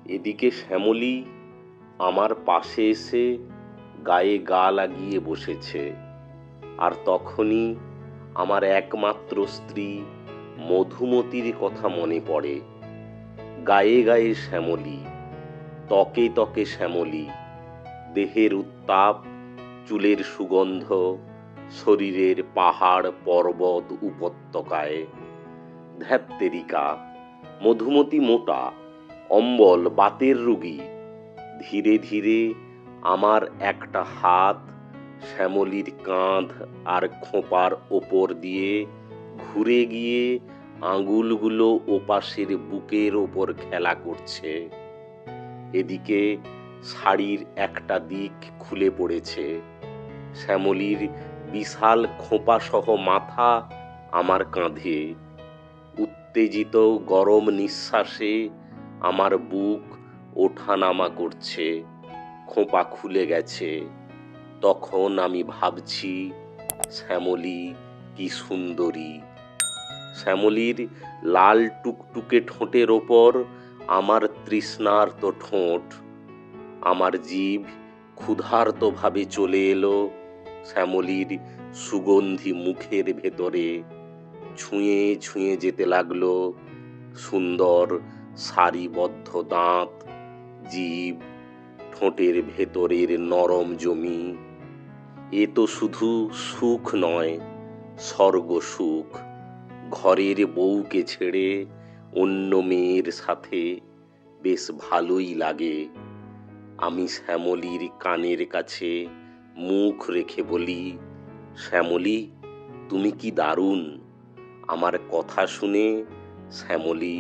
এদিকে শ্যামলী আমার পাশে এসে গায়ে গা লাগিয়ে বসেছে, আর তখনই আমার একমাত্র স্ত্রী মধুমতির কথা মনে পড়ে। গায়ে গায়ে শ্যামলী, ত্বকে ত্বকে শ্যামলী, দেহের উত্তাপ, চুলের সুগন্ধ, শরীরের পাহাড় পর্বত উপত্যকায়। ধ্যাত্তেরিকা, মধুমতি মোটা, অম্বল বাতের রোগী। ধীরে ধীরে আমার একটা হাত শ্যামলীর কাঁধ আর খোঁপার ওপর দিয়ে ঘুরে গিয়ে আঙুলগুলো ওপাশের বুকের ওপর খেলা করছে। এদিকে শাড়ির একটা দিক খুলে পড়েছে। শ্যামলীর বিশাল খোঁপাসহ মাথা আমার কাঁধে। উত্তেজিত গরম নিঃশ্বাসে আমার বুক ওঠানামা করছে। খোঁপা খুলে গেছে। তখন আমি ভাবছি, শ্যামলী কি সুন্দরী। শ্যামলীর লাল টুকটুকে ঠোঁটের ওপর আমার তৃষ্ণার্ত ঠোঁট। আমার জিভ ক্ষুধার্তভাবে চলে এলো শ্যামলীর সুগন্ধি মুখের ভেতরে। ছুঁয়ে ছুঁয়ে যেতে লাগলো সুন্দর সারিবদ্ধ দাঁত, জিভ, ঠোঁটের ভেতরের নরম জমি। এ তো শুধু সুখ নয়, স্বর্গ সুখ। ঘরের বউকে ছেড়ে অন্য মেয়ের সাথে বেশ ভালোই লাগে। আমি শ্যামলীর কানের কাছে মুখ রেখে বলি, শ্যামলী তুমি কি দারুণ। আমার কথা শুনে শ্যামলী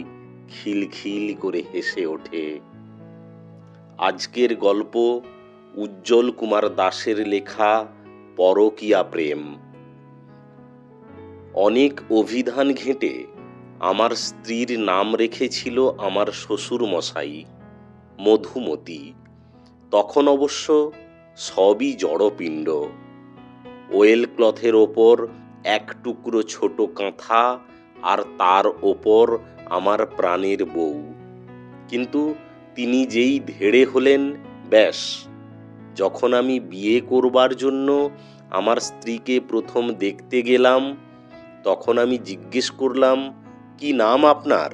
খিলখিল করে হেসে ওঠে। আজকের গল্প উজ্জ্বল কুমার দাসের লেখা পরকীয়া প্রেম। অনেক অভিধান ঘেঁটে আমার স্ত্রীর নাম রেখেছিল আমার শ্বশুর মশাই, মধুমতি। তখন অবশ্য সবই জড়পিণ্ড। ওয়েল ক্লথের ওপর এক টুকরো ছোট কাঁথা, আর তার ওপর আমার প্রাণের বউ। কিন্তু তিনি যেই ধেড়ে হলেন, ব্যাস। যখন আমি বিয়ে করবার জন্য আমার স্ত্রীকে প্রথম দেখতে গেলাম, তখন আমি জিজ্ঞেস করলাম, কি নাম আপনার?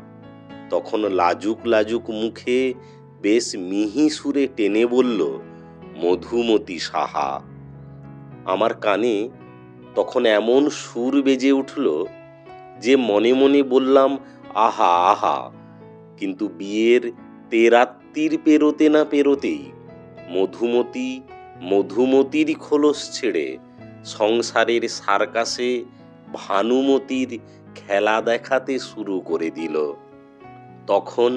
তখন লাজুক লাজুক মুখে বেশ মিহি সুরে টেনে বলল, মধুমতি সাহা। আমার কানে তখন এমন সুর বেজে উঠল যে মনে মনে বললাম, আহা আহা। কিন্তু বিয়ের তেরাত্রির পেরোতে না পেরোতেই মধুমতি মধুমতির খোলস ছেড়ে সংসারের সার্কাসে ভানুমতির খেলা দেখাতে শুরু করে দিল। তখন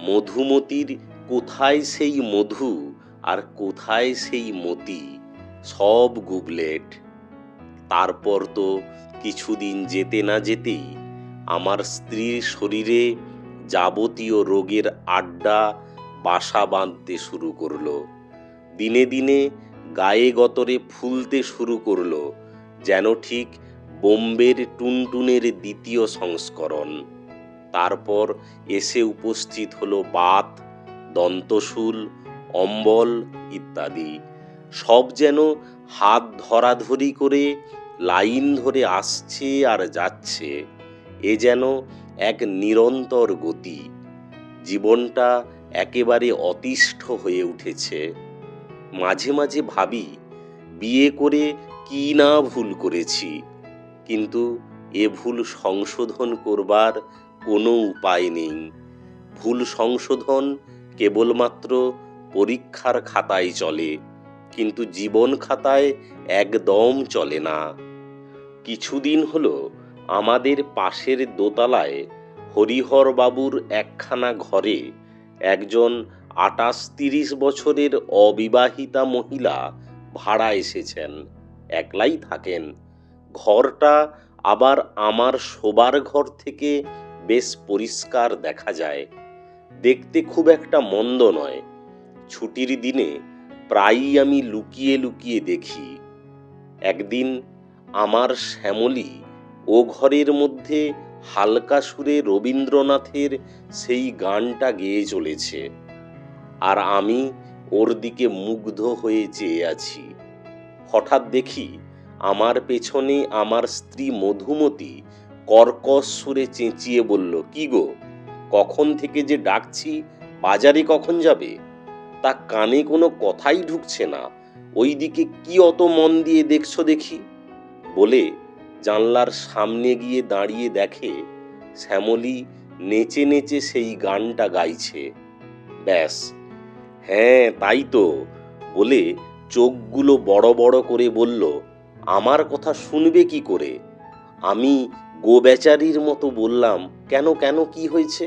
মধুমতির কোথায় সেই মধু আর কোথায় সেই মতি, সব গুবলেট। তারপর তো কিছুদিন যেতে না যেতেই আমার স্ত্রীর শরীরে যাবতীয় রোগের আড্ডা বাসা বাঁধতে শুরু করলো। দিনে দিনে গায়ে গতরে ফুলতে শুরু করলো, যেন ঠিক বোম্বের টুনটুনের দ্বিতীয় সংস্করণ। তারপর এসে উপস্থিত হলো বাত, দন্তশূল, অম্বল ইত্যাদি। সব যেন হাত ধরাধরি করে লাইন ধরে আসছে আর যাচ্ছে। এ যেন এক নিরন্তর গতি। জীবনটা একেবারে অতিষ্ঠ হয়ে উঠেছে। মাঝে মাঝে ভাবি, বিয়ে করে কি না ভুল করেছি, কিন্তু এ ভুল সংশোধন করবার কোনো উপায় নেই। ভুল সংশোধন কেবলমাত্র পরীক্ষার খাতায় চলে, কিন্তু জীবন খাতায় একদম চলে না। কিছুদিন হলো আমাদের পাশের দোতলায় হরিহরবাবুর একখানা ঘরে একজন 28-30 বছরের অবিবাহিতা মহিলা ভাড়া এসেছেন। একলাই থাকেন। ঘরটা আবার আমার শোবার ঘর থেকে বেশ পরিষ্কার দেখা যায়। দেখতে খুব একটা মন্দ নয়। ছুটির দিনে প্রায়ই আমি লুকিয়ে লুকিয়ে দেখি। একদিন আমার শ্যামলী ও ঘরের মধ্যে হালকা সুরে রবীন্দ্রনাথের সেই গানটা গেয়ে চলেছে। আর আমি ওর দিকে মুগ্ধ হয়ে চেয়ে আছি। হঠাৎ দেখি আমার পেছনে আমার স্ত্রী মধুমতি কর্কশ সুরে চেঁচিয়ে বলল, কি গো, কখন থেকে যে ডাকছি, বাজারে কখন যাবে? তা কানে কোনো কথাই ঢুকছে না, ওই দিকে কি অত মন দিয়ে দেখছো দেখি? বলে জানলার সামনে গিয়ে দাঁড়িয়ে দেখে শ্যামলী নেচে নেচে সেই গানটা গাইছে। ব্যাস, হ্যাঁ তাই তো বলে চোখগুলো বড় বড় করে বলল, আমার কথা শুনবে কি করে? আমি গোবেচারির মতো বললাম, কেন কেন, কি হয়েছে?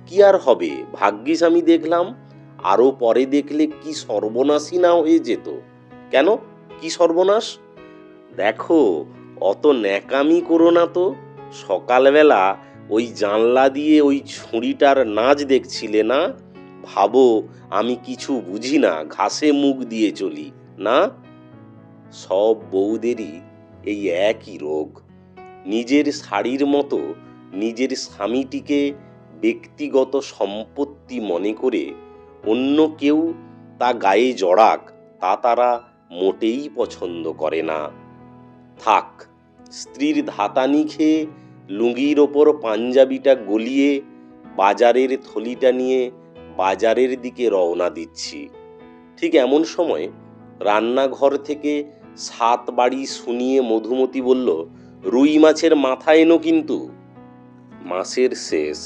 কি আর হবে, ভাগ্যিস আমি দেখলাম, আরো পরে দেখলে কি সর্বনাশই না হয়ে যেত। কেন, কি সর্বনাশ? দেখো, অত ন্যাকামি করো না তো। সকালবেলা ওই জানলা দিয়ে ওই ছুরিটার নাচ দেখছিলে না? ভাবো আমি কিছু বুঝি না, ঘাসে মুখ দিয়ে চলি না? সব বউদেরই এই একই রোগ। নিজের শাড়ির মতো নিজের স্বামীটিকে ব্যক্তিগত সম্পত্তি মনে করে অন্য কেউ তা গায়ে জড়াক, তা তারা মোটেই পছন্দ করে না। থাক, স্ত্রীর ধাতানি খেয়ে লুঙ্গির ওপর পাঞ্জাবিটা গলিয়ে বাজারের থলিটা নিয়ে বাজারের দিকে রওনা দিচ্ছি। ঠিক এমন সময় রান্নাঘর থেকে 7 বাড়ি শুনিয়ে মধুমতি বলল, রুই মাছের মাথা এনো কিন্তু। মাসের শেষ,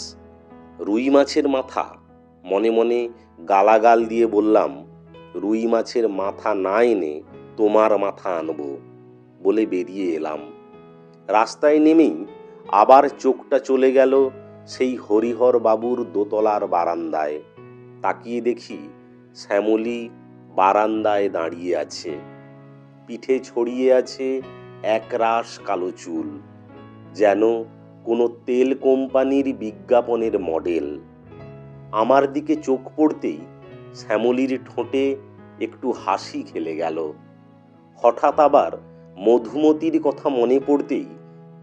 রুই মাছের মাথা? মনে মনে গালাগাল দিয়ে বললাম, রুই মাছের মাথা না এনে তোমার মাথা আনবো, বলে বেরিয়ে এলাম। রাস্তায় নেমেই আবার চোখটা চলে গেল সেই হরিহর বাবুর দোতলার বারান্দায়। তাকিয়ে দেখি শ্যামলী বারান্দায় দাঁড়িয়ে আছে। পিঠে ছড়িয়ে আছে একরাশ কালো চুল, যেন কোনো তেল কোম্পানির বিজ্ঞাপনের মডেল। আমার দিকে চোখ পড়তেই শ্যামলীর ঠোঁটে একটু হাসি খেলে গেল। হঠাৎ আবার মধুমতির কথা মনে পড়তেই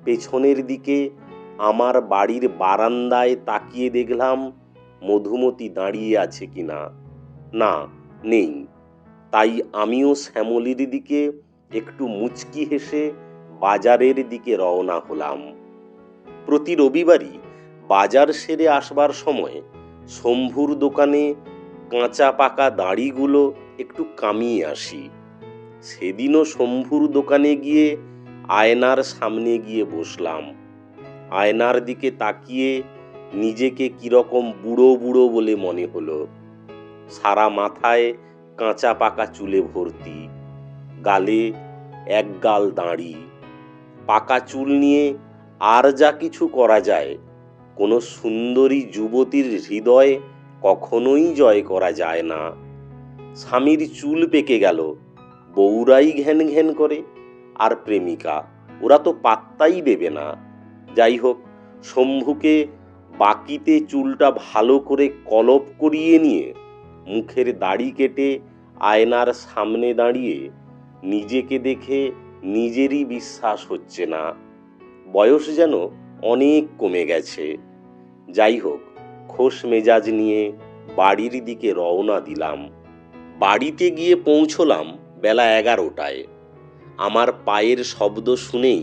পেছনের দিকে আমার বাড়ির বারান্দায় তাকিয়ে দেখলাম মধুমতি দাঁড়িয়ে আছে কিনা। না, নেই। তাই আমিও শ্যামলীর দিকে একটু মুচকি হেসে বাজারের দিকে রওনা হলাম। প্রতি রবিবারই বাজার সেরে আসবার সময় শম্ভুর দোকানে কাঁচা পাকা দাড়িগুলো একটু কামিয়ে আসি। সেদিনও শম্ভুর দোকানে গিয়ে আয়নার সামনে গিয়ে বসলাম। আয়নার দিকে তাকিয়ে নিজেকে কিরকম বুড়ো বুড়ো বলে মনে হলো। সারা মাথায় কাঁচা পাকা চুলে ভর্তি, গালে এক গাল দাড়ি। পাকা চুল নিয়ে আর যা কিছু করা যায়, কোনো সুন্দরী যুবতীর হৃদয় কখনোই জয় করা যায় না। স্বামীর চুল পেকে গেল, বউরাই ঘ্যান ঘ্যান করে, আর প্রেমিকা, ওরা তো পাত্তাই দেবে না। যাই হোক, শম্ভুকে বাকিতে চুলটা ভালো করে কলপ করিয়ে নিয়ে মুখের দাড়ি কেটে আয়নার সামনে দাঁড়িয়ে নিজেকে দেখে নিজেরই বিশ্বাস হচ্ছে না। বয়স যেন অনেক কমে গেছে। যাই হোক, খোশ মেজাজ নিয়ে বাড়ির দিকে রওনা দিলাম। বাড়িতে গিয়ে পৌঁছলাম বেলা 11টায়। আমার পায়ের শব্দ শুনেই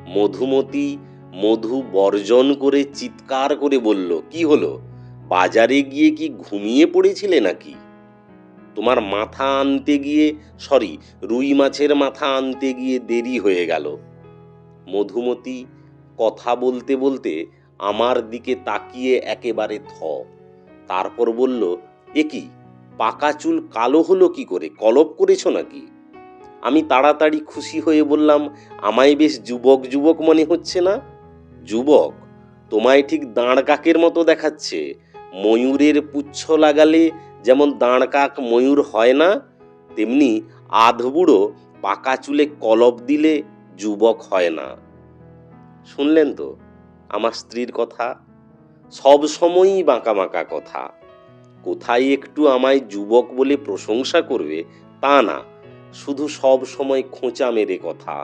মধুমতি মধু বর্জন করে চিৎকার করে বলল, কি হলো, বাজারে গিয়ে কি ঘুমিয়ে পড়েছিলে নাকি? তোমার মাথা আনতে গিয়ে, রুই মাছের মাথা আনতে গিয়ে দেরি হয়ে গেল। মধুমতি কথা বলতে বলতে আমার দিকে তাকিয়ে একেবারে থ। তারপর বলল, এ কি, পাকা চুল কালো হলো কি করে, কলপ করেছো নাকি? আমি তাড়াতাড়ি খুশি হয়ে বললাম, আমায় বেশ যুবক যুবক মনে হচ্ছে না? যুবক? তোমায় ঠিক দাঁড় কাকের মতো দেখাচ্ছে। ময়ূরের পুচ্ছ লাগালে যেমন দাঁড় কাক ময়ূর হয় না, তেমনি আধবুড়ো পাকা চুলে কলপ দিলে যুবক হয় না। শুনলেন তো আমার স্ত্রীর কথা, সব সময়ই বাঁকা বাঁকা কথা। কোথায় একটু আমায় যুবক বলে প্রশংসা করবে তা না, শুধু সব সময় খোঁচা মেরে কথা।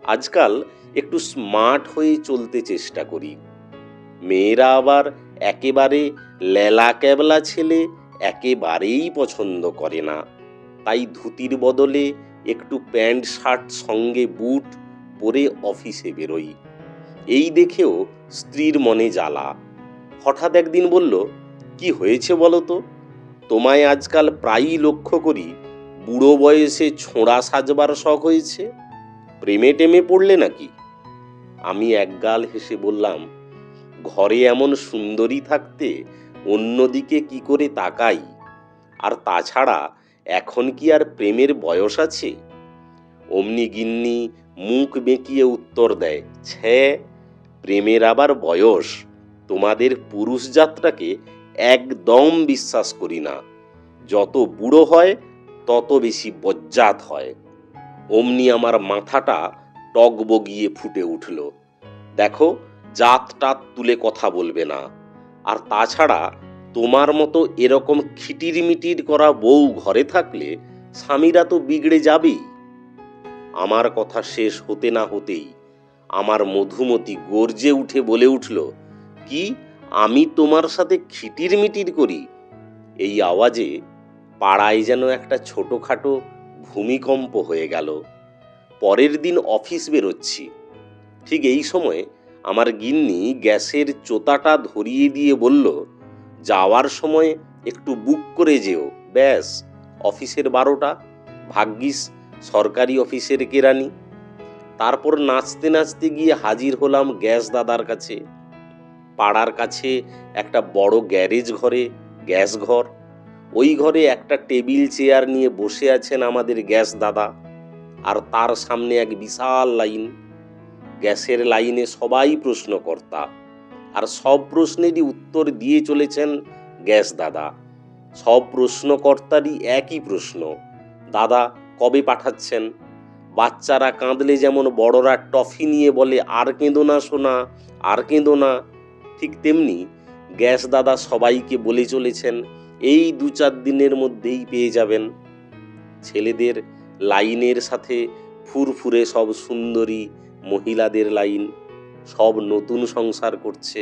আজকাল একটু স্মার্ট হয়ে চলতে চেষ্টা করি। মেয়েরা আবার একেবারে লেলা ক্যাবলা ছেলে একেবারেই পছন্দ করে না। তাই ধুতির বদলে একটু প্যান্ট শার্ট সঙ্গে বুট পরে অফিসে বেরোই। এই দেখেও স্ত্রীর মনে জ্বালা। হঠাৎ একদিন বলল, কি হয়েছে বলো তো? তোমায় আজকাল প্রায়ই লক্ষ্য করি বুড়ো বয়সে ছোঁড়া সাজবার শখ হয়েছে। প্রেমে টেমে পড়লে নাকি? আমি একগাল হেসে বললাম, ঘরে এমন সুন্দরী থাকতে অন্যদিকে কি করে তাকাই? আর তাছাড়া এখন কি আর প্রেমের বয়স আছে? অমনি গিন্নি মুখ বেঁকিয়ে উত্তর দেয়, ছে, প্রেমের আবার বয়স? তোমাদের পুরুষ জাতটাকে একদম বিশ্বাস করি না। যত বুড়ো হয় তত বেশি বজ্জাত হয়। অমনি আমার মাথাটা টগবগিয়ে ফুটে উঠল। দেখো, জাত টাত তুলে কথা বলবে না। আর তাছাড়া তোমার মতো এরকম খিটির মিটির করা বউ ঘরে থাকলে স্বামীরা তো বিগড়ে যাবেই। আমার কথা শেষ হতে না হতেই আমার মধুমতি গর্জে উঠে বলে উঠল, কি, আমি তোমার সাথে খিটির মিটির করি? এই আওয়াজে পাড়ায় যেন একটা ছোটখাটো ভূমিকম্প হয়ে গেল। পরের দিন অফিস বেরোচ্ছি। ঠিক এই সময় আমার গিন্নি গ্যাসের চোতাটা ধরিয়ে দিয়ে বলল, যাওয়ার সময় একটু বুক করে যেও, ব্যাস অফিসের 12টা। ভাগ্যিস সরকারি অফিসের কেরানি। তারপর নাচতে নাচতে গিয়ে হাজির হলাম গ্যাস দাদার কাছে। পাড়ার কাছে একটা বড় গ্যারেজ ঘরে গ্যাস ঘর। ওই ঘরে একটা টেবিল চেয়ার নিয়ে বসে আছেন আমাদের গ্যাস দাদা, আর তার সামনে এক বিশাল লাইন। গ্যাসের লাইনে সবাই প্রশ্নকর্তা, আর সব প্রশ্নেরই উত্তর দিয়ে চলেছেন গ্যাস দাদা। সব প্রশ্নকর্তারই একই প্রশ্ন, দাদা কবে পাঠাচ্ছেন? বাচ্চারা কাঁদলে যেমন বড়রা টফি নিয়ে বলে, আর কেঁদো না সোনা, আর কেঁদো না, ঠিক তেমনি গ্যাস দাদা সবাইকে বলে চলেছেন, এই 2-4 দিনের মধ্যেই পেয়ে যাবেন। ছেলেদের লাইনের সাথে ফুরফুরে সব সুন্দরী মহিলাদের লাইন, সব নতুন সংসার করছে,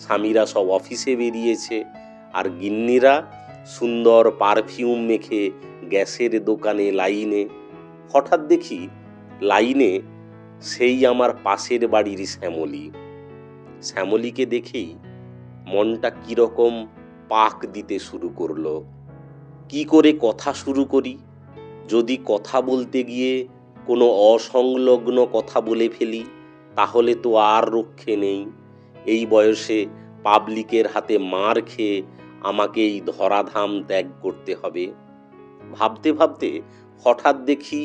স্বামীরা সব অফিসে বেরিয়েছে, আর গিন্নিরা সুন্দর পারফিউম মেখে গ্যাসের দোকানে লাইনে। হঠাৎ দেখি লাইনে সেই আমার পাশের বাড়ির শ্যামলী। শ্যামলীকে দেখেই মনটা কিরকম পাক দিতে শুরু করলো। কি করে কথা শুরু করি? যদি কথা বলতে গিয়ে কোনো অসংলগ্ন কথা বলে ফেলি তাহলে তো আর রক্ষে নেই। এই বয়সে পাবলিকের হাতে মার খেয়ে আমাকে এই ধরাধাম ত্যাগ করতে হবে। ভাবতে ভাবতে হঠাৎ দেখি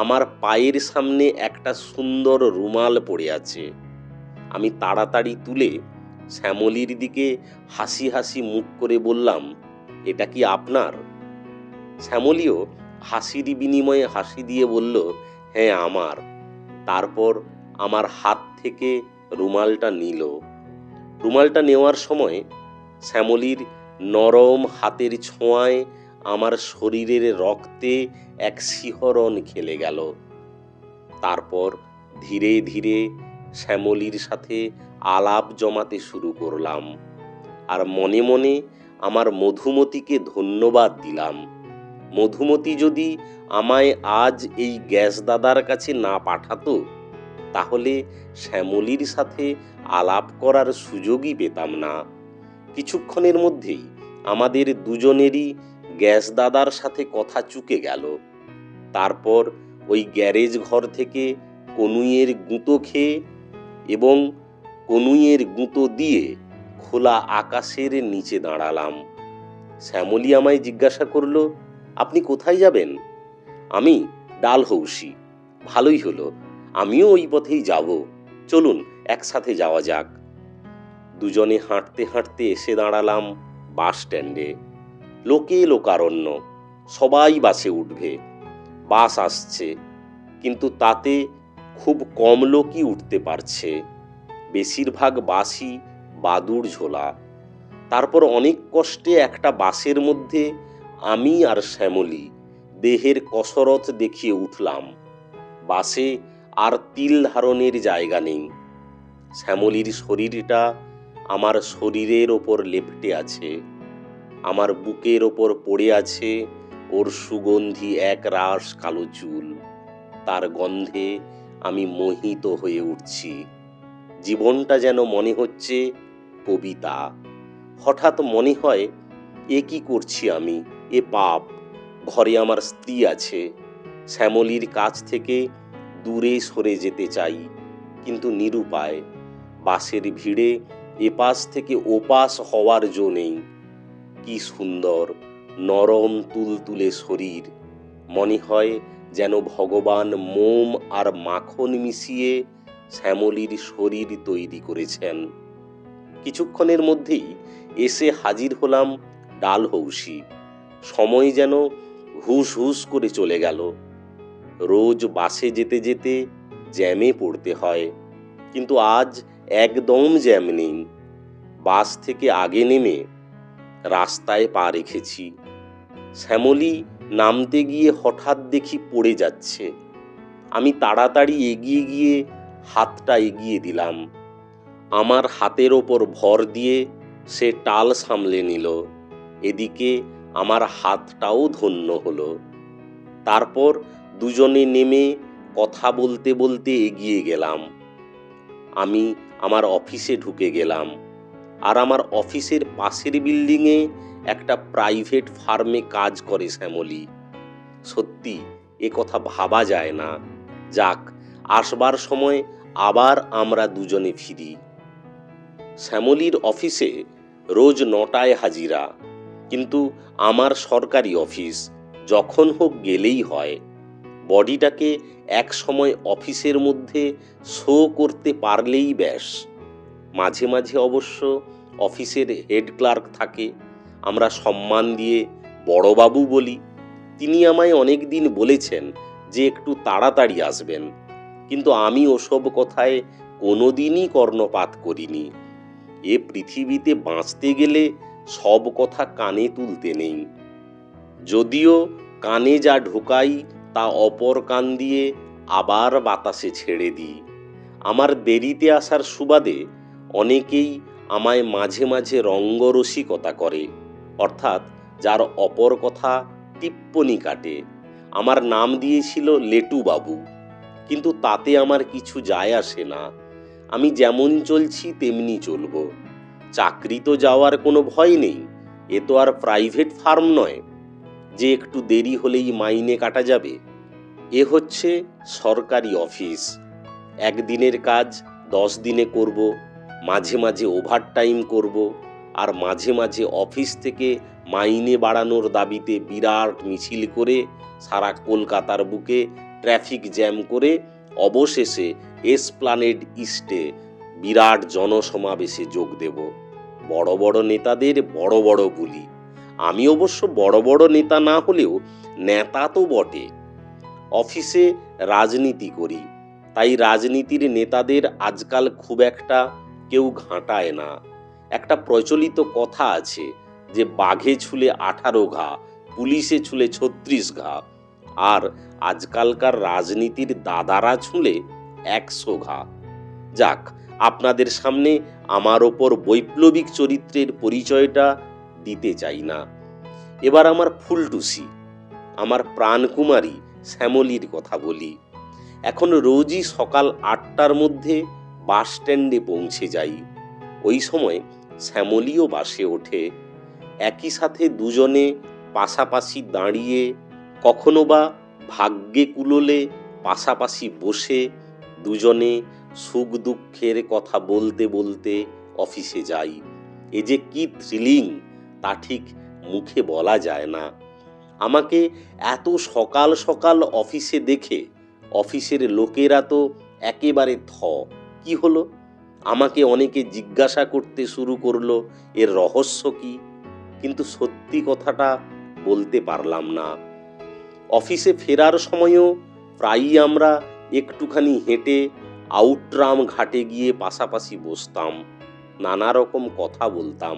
আমার পায়ের সামনে একটা সুন্দর রুমাল পড়ে আছে। আমি তাড়াতাড়ি তুলে শ্যামলীর দিকে হাসি হাসি মুখ করে বললাম, এটা কি আপনার? শ্যামলীও হাসির বিনিময়ে হাসি দিয়ে বলল, হ্যাঁ আমার। তারপর আমার হাত থেকে রুমালটা নিল। রুমালটা নেওয়ার সময় শ্যামলীর নরম হাতের ছোঁয়ায় আমার শরীরের রক্তে এক শিহরণ খেলে গেল। তারপর ধীরে ধীরে শ্যামলীর সাথে আলাপ জমাতে শুরু করলাম, আর মনে মনে আমার মধুমতিকে ধন্যবাদ দিলাম। মধুমতি যদি আমায় আজ এই গ্যাস দাদার কাছে না পাঠাতো তাহলে শ্যামলীর সাথে আলাপ করার সুযোগই পেতাম না। কিছুক্ষণের মধ্যেই আমাদের দুজনেরই গ্যাস দাদার সাথে কথা চুকে গেল। তারপর ওই গ্যারেজ ঘর থেকে কনুইয়ের গুঁতো খেয়ে এবং কনুইয়ের গুঁতো দিয়ে খোলা আকাশের নিচে দাঁড়ালাম। শ্যামলী আমায় জিজ্ঞাসা করলো, আপনি কোথায় যাবেন? আমি, ডালহৌসি। ভালোই হলো, আমিও ওই পথেই যাব, চলুন একসাথে যাওয়া যাক। দুজনে হাঁটতে হাঁটতে এসে দাঁড়ালাম বাস স্ট্যান্ডে। লোকে লোকারণ্য, সবাই বাসে উঠবে। বাস আসছে, কিন্তু তাতে খুব কম লোকই উঠতে পারছে। বেশিরভাগ বাসই বাদুড় ঝোলা। তারপর অনেক কষ্টে একটা বাসের মধ্যে আমি আর শ্যামলী দেহের কসরত দেখিয়ে উঠলাম। বাসে আর তিল ধারণের জায়গা নেই। শ্যামলীর শরীরটা আমার শরীরের ওপর লেপ্টে আছে। আমার বুকের ওপর পড়ে আছে ওর সুগন্ধি এক রাশ কালো চুল। তার গন্ধে আমি মোহিত হয়ে উঠছি। জীবনটা যেন মনে হচ্ছে কবিতা। হঠাৎ মনে হয়, এ কি করছি আমি, এ পাপ। ঘরে আমার স্ত্রী আছে। শ্যামলীর কাছ থেকে দূরে সরে যেতে চাই, কিন্তু নিরুপায়। বাসের ভিড়ে এপাশ থেকে ওপাশ হওয়ার জো নেই। কি সুন্দর নরম তুলতুলে শরীর। মনে হয় যেন ভগবান মোম আর মাখন মিশিয়ে শ্যামলীর শরীর তৈরি করেছেন। কিছুক্ষণের মধ্যেই এসে হাজির হলাম ডালহৌসি। সময় যেন হুস হুস করে চলে গেল। রোজ বাসে যেতে যেতে জ্যামে পড়তে হয়, কিন্তু আজ একদম জ্যাম নেই। বাস থেকে আগে নেমে রাস্তায় পা রেখেছি। শ্যামলী নামতে গিয়ে হঠাৎ দেখি পড়ে যাচ্ছে। আমি তাড়াতাড়ি এগিয়ে গিয়ে হাতটা এগিয়ে দিলাম। আমার হাতের ওপর ভর দিয়ে সে টাল সামলে নিল। এদিকে আমার হাতটাও ধন্য হলো। তারপর দুজনে নেমে কথা বলতে বলতে এগিয়ে গেলাম। আমি আমার অফিসে ঢুকে গেলাম। আর আমার অফিসের পাশের বিল্ডিংয়ে একটা প্রাইভেট ফার্মে কাজ করে শ্যামলী। সত্যি এ কথা ভাবা যায় না। যাক, আসবার সময় আবার আমরা দুজনে ফিরি। শ্যামলীর অফিসে রোজ 9টায় হাজিরা, কিন্তু আমার সরকারি অফিস, যখন হোক গেলেই হয়। বডিটাকে এক সময় অফিসের মধ্যে শো করতে পারলেই ব্যাস। মাঝে মাঝে অবশ্য অফিসের হেড ক্লার্ক থাকে, আমরা সম্মান দিয়ে বড়বাবু বলি। তিনি আমায় অনেক দিন বলেছেন যে একটু তাড়াতাড়ি আসবেন, কিন্তু আমি ওসব কথায় কোনোদিনই কর্ণপাত করিনি। এ পৃথিবীতে বাঁচতে গেলে সব কথা কানে তুলতে নেই। যদিও কানে যা ঢোকাই তা অপর কান দিয়ে আবার বাতাসে ছেড়ে দিই। আমার দেরিতে আসার সুবাদে অনেকেই আমায় মাঝে মাঝে রঙ্গরসিকতা করে, অর্থাৎ যার অপর কথা টিপ্পনি কাটে। আমার নাম দিয়েছিল লেটু বাবু, কিন্তু তাতে আমার কিছু যায় আসে না। আমি যেমন চলছি তেমনি চলব। চাকরি তো যাওয়ার কোনো ভয় নেই। এ তো আর প্রাইভেট ফার্ম নয় যে একটু দেরি হলেই মাইনে কাটা যাবে। এ হচ্ছে সরকারি অফিস। একদিনের কাজ 10 দিনে করব, মাঝে মাঝে ওভারটাইম করব, আর মাঝে মাঝে অফিস থেকে মাইনে বাড়ানোর দাবিতে বিরাট মিছিল করে সারা কলকাতার বুকে ট্রাফিক জ্যাম করে অবশেষে এসপ্লানেড ইস্টে বিরাট জনসমাবেশে যোগ দেব। বড় বড় নেতাদের বড় বড় বলি। আমি অবশ্য বড় বড় নেতা না হলেও নেতা তো বটে। অফিসে রাজনীতি করি, তাই রাজনীতির নেতাদের আজকাল খুব একটা কেউ ঘাঁটায় না। একটা প্রচলিত কথা আছে যে বাঘে ছুলে 18 ঘা, পুলিশে ছুলে 36 ঘা, আর আজকালকার রাজনীতির দাদারা ছুলে 100 ঘা। যাক, আপনাদের সামনে আমার ওপর বৈপ্লবিক চরিত্রের পরিচয়টা দিতে চাই না। এবার আমার ফুলটুসি, আমার প্রাণকুমারী শ্যামলীর কথা বলি। এখন রোজই সকাল 8টার মধ্যে বাস স্ট্যান্ডে পৌঁছে যাই। ওই সময় শ্যামলীও বাসে ওঠে। একই সাথে দুজনে পাশাপাশি দাঁড়িয়ে, কখনো বা ভাগ্যে কুলোলে পাশাপাশি বসে দুজনে সুখ দুঃখের কথা বলতে বলতে অফিসে যাই। এ যে কি থ্রিলিং তা ঠিক মুখে বলা যায় না। আমাকে এত সকাল সকাল অফিসে দেখে অফিসের লোকেরা তো একেবারে কি হলো। আমাকে অনেকে জিজ্ঞাসা করতে শুরু করলো এর রহস্য কি, কিন্তু সত্যি কথাটা বলতে পারলাম না। অফিসে ফেরার সময়ও প্রায়ই আমরা একটুখানি হেঁটে আউটরাম ঘাটে গিয়ে পাশাপাশি বসতাম, নানা রকম কথা বলতাম।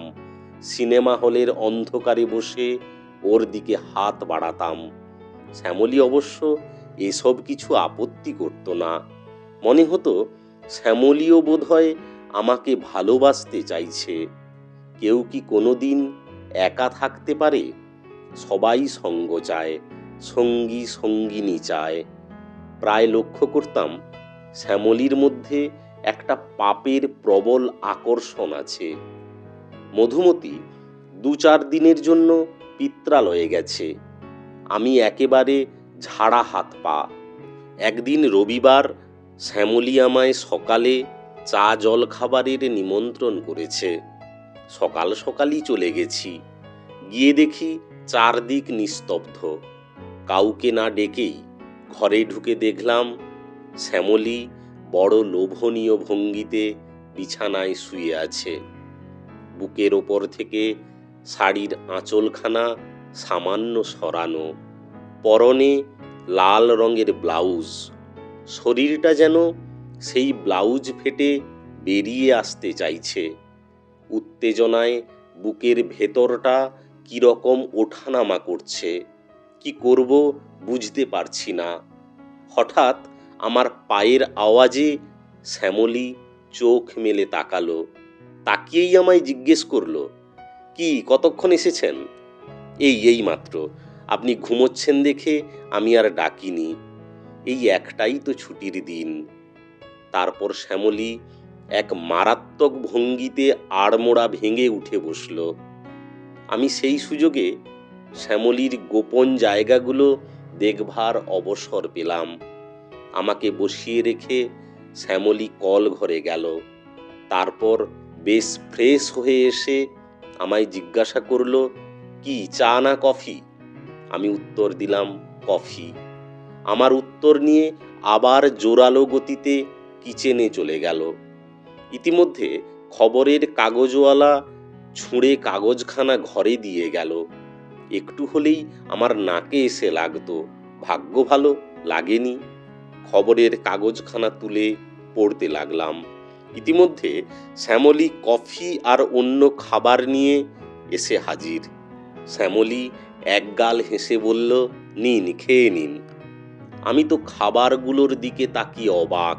সিনেমা হলের অন্ধকারে বসে ওর দিকে হাত বাড়াতাম। শ্যামলী অবশ্য এসব কিছু আপত্তি করত না। মনে হতো শ্যামলীও বোধহয় আমাকে ভালোবাসতে চাইছে। কেউ কি কোনোদিন একা থাকতে পারে? সবাই সঙ্গ চায়, সঙ্গী সঙ্গিনী চায়। প্রায় লক্ষ্য করতাম শ্যামলীর মধ্যে একটা পাপের প্রবল আকর্ষণ আছে। মধুমতি 2-4 দিনের জন্য পিত্রালয়ে গেছে। আমি একেবারে ঝাড়া হাত পা। একদিন রবিবার, শ্যামলী আমায় সকালে চা জল খাবারের নিমন্ত্রণ করেছে। সকাল সকালই চলে গেছি। গিয়ে দেখি চারদিক নিস্তব্ধ। কাউকে না ডেকেই ঘরে ঢুকে দেখলাম শ্যামলী বড় লোভনীয় ভঙ্গিতে বিছানায় শুয়ে আছে। বুকের ওপর থেকে শাড়ির আঁচলখানা সামান্য সরানো, পরনে লাল রঙের ব্লাউজ। শরীরটা যেন সেই ব্লাউজ ফেটে বেরিয়ে আসতে চাইছে। উত্তেজনায় বুকের ভেতরটা কিরকম ওঠানামা করছে। কি করব বুঝতে পারছি না। হঠাৎ আমার পায়ের আওয়াজে শ্যামলী চোখ মেলে তাকালো। তাকিয়েই আমায় জিজ্ঞেস করলো, কি কতক্ষণ এসেছেন? এই মাত্র। আপনি ঘুমোচ্ছেন দেখে আমি আর ডাকিনি। এই একটাই তো ছুটির দিন। তারপর শ্যামলী এক মারাত্মক ভঙ্গিতে আড়মোড়া ভেঙে উঠে বসল। আমি সেই সুযোগে শ্যামলীর গোপন জায়গাগুলো দেখবার অবসর পেলাম। আমাকে বসিয়ে রেখে শ্যামলী কল ঘরে গেল। তারপর বেশ ফ্রেশ হয়ে এসে আমায় জিজ্ঞাসা করলো, কি চা না কফি? আমি উত্তর দিলাম, কফি। আমার উত্তর নিয়ে আবার জোরালো গতিতে কিচেনে চলে গেল। ইতিমধ্যে খবরের কাগজওয়ালা ছুঁড়ে কাগজখানা ঘরে দিয়ে গেল। একটু হলেই আমার নাকে এসে লাগতো। ভাগ্য ভালো লাগেনি। খবরের কাগজখানা তুলে পড়তে লাগলাম। ইতিমধ্যে শ্যামলী কফি আর অন্য খাবার নিয়ে এসে হাজির। শ্যামলী একগাল হেসে বলল, নিন, খেয়ে নিন। আমি তো খাবারগুলোর দিকে তাকিয়ে অবাক।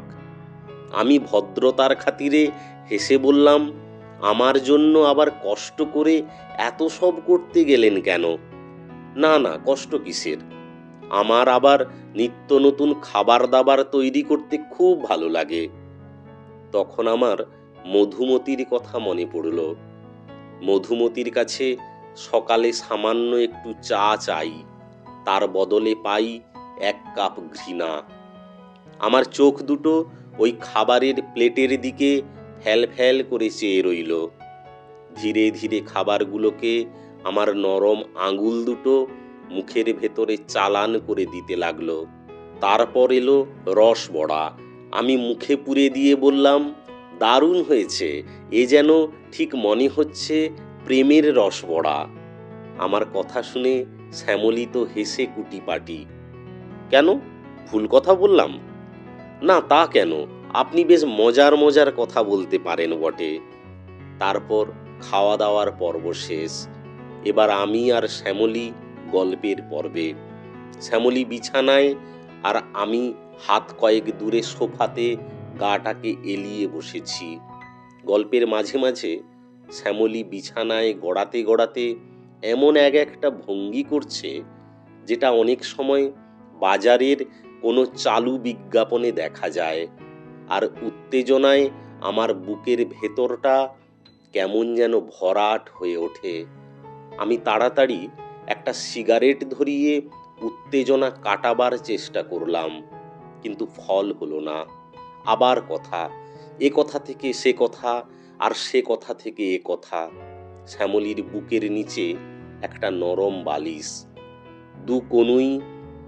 আমি ভদ্রতার খাতিরে হেসে বললাম, আমার জন্য আবার কষ্ট করে এত সব করতে গেলেন কেন? না, কষ্ট কিসের? আমার আবার নিত্য নতুন খাবার দাবার তৈরি করতে খুব ভালো লাগে। তখন আমার মধুমতির কথা মনে পড়ল। মধুমতির কাছে সকালে সামান্য একটু চা চাই, তার বদলে পাই 1 কাপ ঘৃণা। আমার চোখ দুটো ওই খাবারের প্লেটের দিকে ফ্যাল করে চেয়ে রইল। ধীরে ধীরে খাবারগুলোকে আমার নরম আঙুল দুটো মুখের ভেতরে চালান করে দিতে লাগলো। তারপর এলো রস বড়া। আমি মুখে পুরে দিয়ে বললাম, দারুণ হয়েছে, এ যেন ঠিক মনে হচ্ছে প্রেমের রস বড়া। আমার কথা শুনে শ্যামলী তো হেসে কুটিপাটি। কেন, ভুল কথা বললাম? না, তা কেন, আপনি বেশ মজার কথা বলতে পারেন বটে। তারপর খাওয়া দাওয়ার পর্ব শেষ। এবার আমি আর শ্যামলী গল্পের পর্বে। শ্যামলী বিছানায় আর আমি হাত কয়েক দূরে সোফাতে গাটাকে এলিয়ে বসেছি। গল্পের মাঝে মাঝে শ্যামলী বিছানায় গড়াতে এমন একটা ভঙ্গি করছে, যেটা অনেক সময় বাজারের কোনো চালু বিজ্ঞাপনে দেখা যায়। আর উত্তেজনায় আমার বুকের ভেতরটা কেমন যেন ভরাট হয়ে ওঠে। আমি তাড়াতাড়ি একটা সিগারেট ধরিয়ে উত্তেজনা কাটাবার চেষ্টা করলাম, কিন্তু ফল হলো না। আবার কথা, এ কথা থেকে সে কথা, আর সে কথা থেকে এ কথা। শ্যামলীর বুকের নিচে একটা নরম বালিশ, 2 কনুই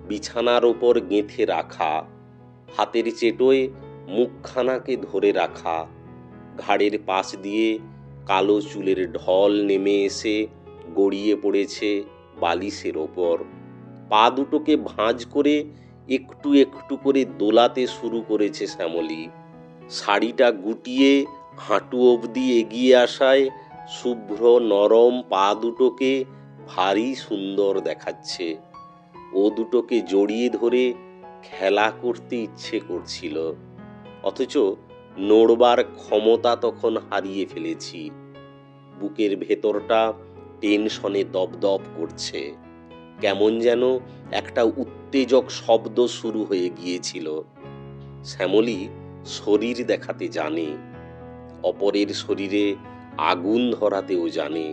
বিছানার ওপর গেঁথে রাখা, হাতের চেটোয় মুখখানাকে ধরে রাখা, ঘাড়ের পাশ দিয়ে কালো চুলের ঢল নেমে এসে গড়িয়ে পড়েছে বালিশের ওপর। পা দুটোকে ভাঁজ করে একটু করে দোলাতে শুরু করেছে শ্যামলী। শাড়িটা গুটিয়ে হাঁটু অবধি এগিয়ে আসায় শুভ্র নরম পা দুটোকে ভারী সুন্দর দেখাচ্ছে। ও দুটোকে জড়িয়ে ধরে খেলা করতে ইচ্ছে করছিল, অথচ নড়বার ক্ষমতা তখন হারিয়ে ফেলেছি। বুকের ভেতরটা টেনশনে দপদপ করছে। কেমন যেন একটা উত্তেজক শব্দ শুরু হয়ে গিয়েছিল। শ্যামলী শরীর দেখাতে জানে, অপরের শরীরে আগুন ধরাতেও জানে।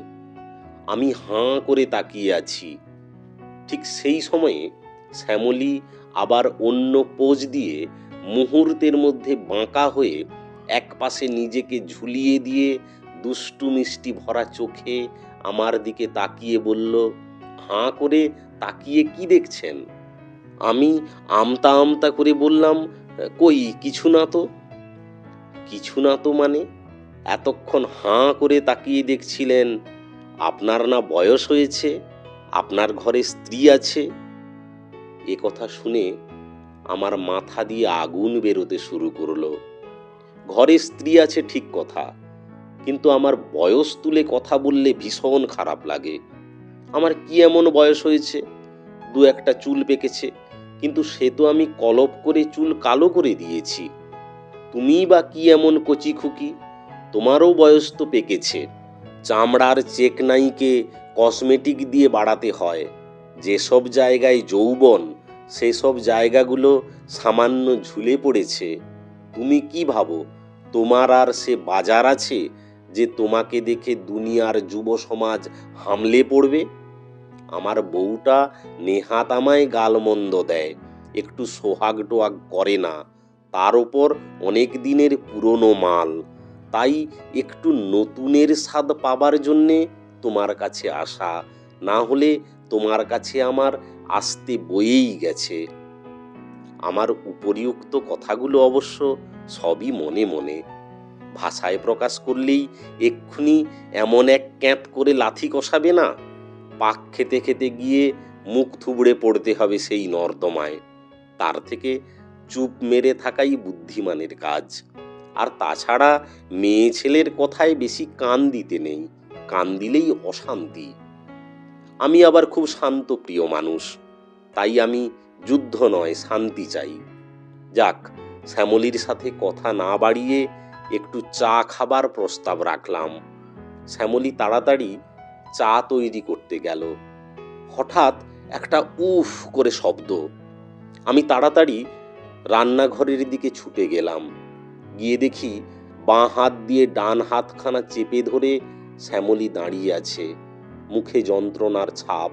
আমি হাঁ করে তাকিয়ে আছি। ঠিক সেই সময়ে শ্যামলী আবার অন্য পোজ দিয়ে মুহূর্তের মধ্যে বাঁকা হয়ে একপাশে নিজেকে ঝুলিয়ে দিয়ে দুষ্টু মিষ্টি ভরা চোখে আমার দিকে তাকিয়ে বলল, হাঁ করে তাকিয়ে কি দেখছেন? আমি আমতা আমতা করে বললাম, কই কিছু না তো। কিছু না তো মানে? এতক্ষণ হাঁ করে তাকিয়ে দেখছিলেন। আপনার না বয়স হয়েছে, আপনার ঘরে স্ত্রী আছে। এ কথা শুনে আমার মাথা দিয়ে আগুন বেরোতে শুরু করলো। ঘরে স্ত্রী আছে ঠিক কথা, কিন্তু আমার বয়স তুলে কথা বললে ভীষণ খারাপ লাগে। আমার কি এমন বয়স হয়েছে? দু একটা চুল পেকেছে, কিন্তু সে তো আমি কলপ করে চুল কালো করে দিয়েছি। তুমিই বা কি এমন কচি খুকি? তোমারও বয়স তো পেকেছে। চামড়ার চেকনাইকে কসমেটিক দিয়ে বাড়াতে হয়। যেসব জায়গায় যৌবন, সেসব জায়গাগুলো সামান্য ঝুলে পড়েছে। তুমি কি ভাবো তোমার আর সে বাজার আছে যে তোমাকে দেখে দুনিয়ার যুব সমাজ হামলে পড়বে? আমার বউটা নেহাত আমায় গালমন্দ দেয়, একটু সোহাগ টোহাগ করে না। তার ওপর অনেক দিনের পুরনো মাল। তাই একটু নতুনের স্বাদ পাবার জন্যে তোমার কাছে আসা, না হলে তোমার কাছে আমার আসতে বয়েই গেছে। আমার উপরিউক্ত কথাগুলো অবশ্য সবই মনে মনে। ভাষায় প্রকাশ করলেই এক্ষুনি এমন এক ক্যাঁত করে লাথি কষাবে না, পাক খেতে খেতে গিয়ে মুখ থুবড়ে পড়তে হবে সেই নর্দমায়। তার থেকে চুপ মেরে থাকাই বুদ্ধিমানের কাজ। আর তাছাড়া মেয়ে ছেলের কথায় বেশি কান দিতে নেই, কান দিলেই অশান্তি। আমি আবার খুব শান্ত প্রিয় মানুষ, তাই আমি যুদ্ধ নয় শান্তি চাই। যাক, শ্যামলীর সাথে কথা না বাড়িয়ে একটু চা খাবার প্রস্তাব রাখলাম। শ্যামলী তাড়াতাড়ি চা তৈরি করতে গেল। হঠাৎ একটা উফ করে শব্দ। আমি তাড়াতাড়ি রান্নাঘরের দিকে ছুটে গেলাম। গিয়ে দেখি বাঁ হাত দিয়ে ডান হাতখানা চেপে ধরে শ্যামলী দাঁড়িয়ে আছে, মুখে যন্ত্রণার ছাপ,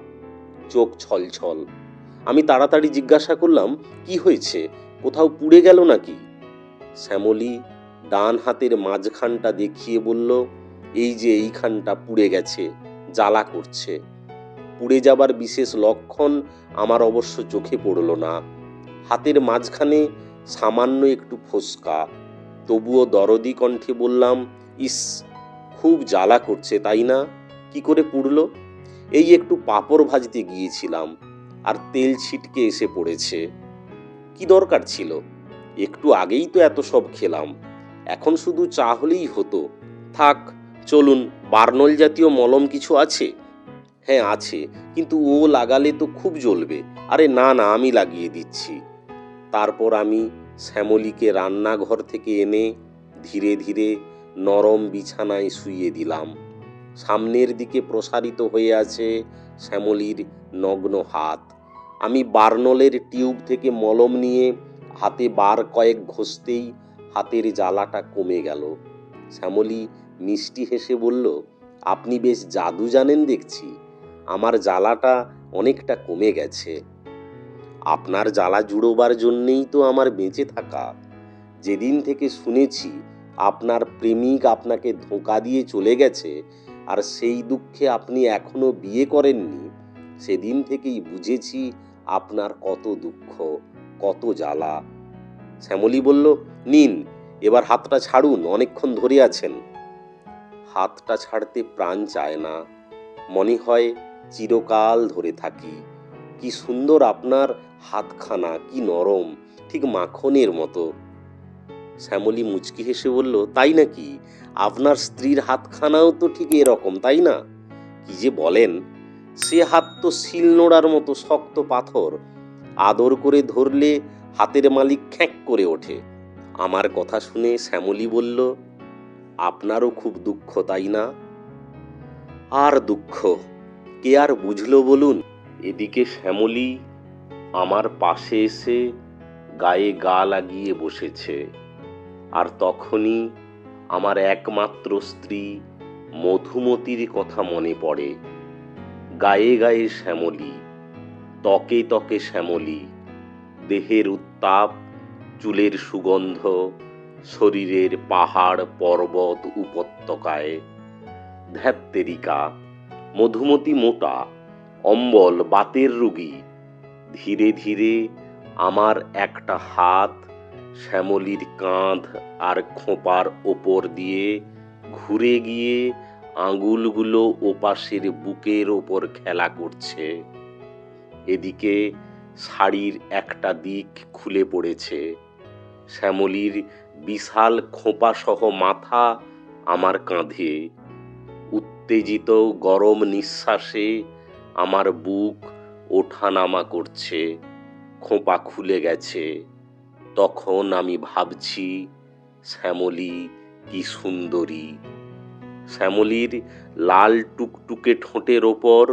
চোখ ছলছল। আমি তাড়াতাড়ি জিজ্ঞাসা করলাম, কি হয়েছে? কোথাও পুড়ে গেল নাকি? শ্যামলী ডান হাতের মাঝখানটা দেখিয়ে বলল, এই যে এইখানটা পুড়ে গেছে, জ্বালা করছে। পুড়ে যাবার বিশেষ লক্ষণ আমার অবশ্য চোখে পড়ল না। হাতের মাঝখানে সামান্য একটু ফোস্কা। তবুও দরদি কণ্ঠে বললাম, ইস, খুব জ্বালা করছে তাই না? কি করে পুড়ল? এই একটু পাঁপড় ভাজতে গিয়েছিলাম, আর তেল ছিটকে এসে পড়েছে। কি দরকার ছিল? একটু আগেই তো এত সব খেলাম, এখন শুধু চা হলেই হতো। থাক, চলুন, বার্নল জাতীয় মলম কিছু আছে? হ্যাঁ আছে, কিন্তু ও লাগালে তো খুব জ্বলবে। আরে না না, আমি লাগিয়ে দিচ্ছি। তারপর আমি শ্যামলীকে রান্নাঘর থেকে এনে ধীরে ধীরে নরম বিছানায় শুইয়ে দিলাম। সামনের দিকে প্রসারিত হয়ে আছে শ্যামলীর নগ্ন হাত। আমি বার্নলের টিউব থেকে মলম নিয়ে হাতে বার কয়েক ঘষতেই হাতের জ্বালাটা কমে গেল। শ্যামলী মিষ্টি হেসে বলল, আপনি বেশ জাদু জানেন দেখছি। আমার জ্বালাটা অনেকটা কমে গেছে। আপনার জ্বালা জুড়োবার জন্যেই তো আমার বেঁচে থাকা। যেদিন থেকে শুনেছি আপনার প্রেমিক আপনাকে ধোঁকা দিয়ে চলে গেছে, আর সেই দুঃখে আপনি এখনো বিয়ে করেননি, সেদিন থেকেই বুঝেছি আপনার কত দুঃখ, কত জ্বালা। শ্যামলী বলল, নিন, এবার হাতটা ছাড়ুন, অনেকক্ষণ ধরে আছেন। হাতটা ছাড়তে প্রাণ চায় না, মনে হয় চিরকাল ধরে থাকি। কি সুন্দর আপনার হাতখানা, কি নরম, ঠিক মাখনের মতো। শ্যামলী মুচকি হেসে বলল, তাই নাকি? আপনার স্ত্রীর হাতখানাও তো ঠিক এরকম, তাই না? কি যে বলেন! সে হাত তো শিলনোড়ার মতো শক্ত পাথর, আদর করে ধরলে হাতের মালিক খ্যাঁক করে ওঠে। আমার কথা শুনে শ্যামলী বলল, আপনারও খুব দুঃখ তাই না? আর দুঃখ কে আর বুঝলো বলুন। এদিকে শ্যামলী আমার পাশে এসে গায়ে গা লাগিয়ে বসেছে, আর তখনই আমার একমাত্র স্ত্রী মধুমতির কথা মনে পড়ে। গায়ে গায়ে শ্যামলী, ত্বকে ত্বকে শ্যামলী, দেহের উত্তাপ, চুলের সুগন্ধ, শরীরের পাহাড় পর্বত উপত্যকায়। ধ্যাত্তেরিকা, মধুমতি মোটা, অম্বল বাতের রোগী। ধীরে ধীরে আমার একটা হাত শ্যামলীর কাঁধ আর খোঁপার ওপর দিয়ে ঘুরে গিয়ে আঙুলগুলো ওপাশের বুকের ওপর খেলা করছে। এদিকে শাড়ির একটা দিক খুলে পড়েছে। শ্যামলীর বিশাল খোঁপাসহ মাথা আমার কাঁধে। উত্তেজিত গরম নিঃশ্বাসে আমার বুক ওঠানামা করছে। খোঁপা খুলে গেছে। তখন আমি ভাবছি, শ্যামলী কি সুন্দরী। শ্যামলীর লাল টুকটুকে ঠোঁটের ওপর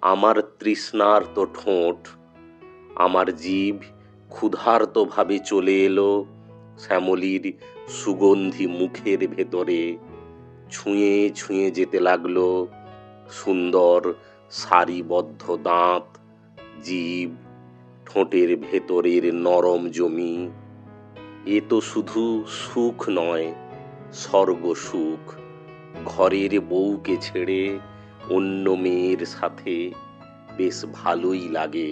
আমার তৃষ্ণার্ত ঠোঁট। আমার জিভ ক্ষুধার্তভাবে চলে এলো শ্যামলীর সুগন্ধি মুখের ভেতরে। ছুঁয়ে ছুঁয়ে যেতে লাগলো সুন্দর সারিবদ্ধ দাঁত, জিভ, ঠোঁটের ভেতরের নরম জমি। এ তো শুধু সুখ নয়, স্বর্গ সুখ। ঘরের বউকে ছেড়ে অন্য মেয়ের সাথে বেশ ভালোই লাগে।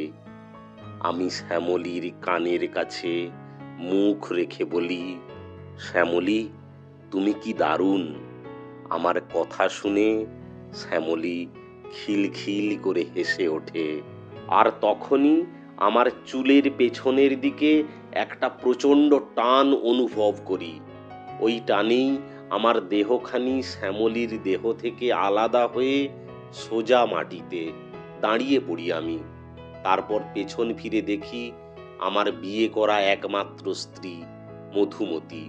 আমি শ্যামলীর কানের কাছে মুখ রেখে বলি, শ্যামলী তুমি কি দারুণ। আমার কথা শুনে শ্যামলী খিলখিল করে হেসে ওঠে। আর তখনই আমার চুলের পেছনের দিকে একটা প্রচণ্ড টান অনুভব করি। ওই টানেই আমার দেহখানি শ্যামলীর দেহ থেকে আলাদা হয়ে সোজা মাটিতে দাঁড়িয়ে পড়ি আমি। তারপর পেছন ফিরে দেখি আমার বিয়ে করা একমাত্র স্ত্রী মধুমতি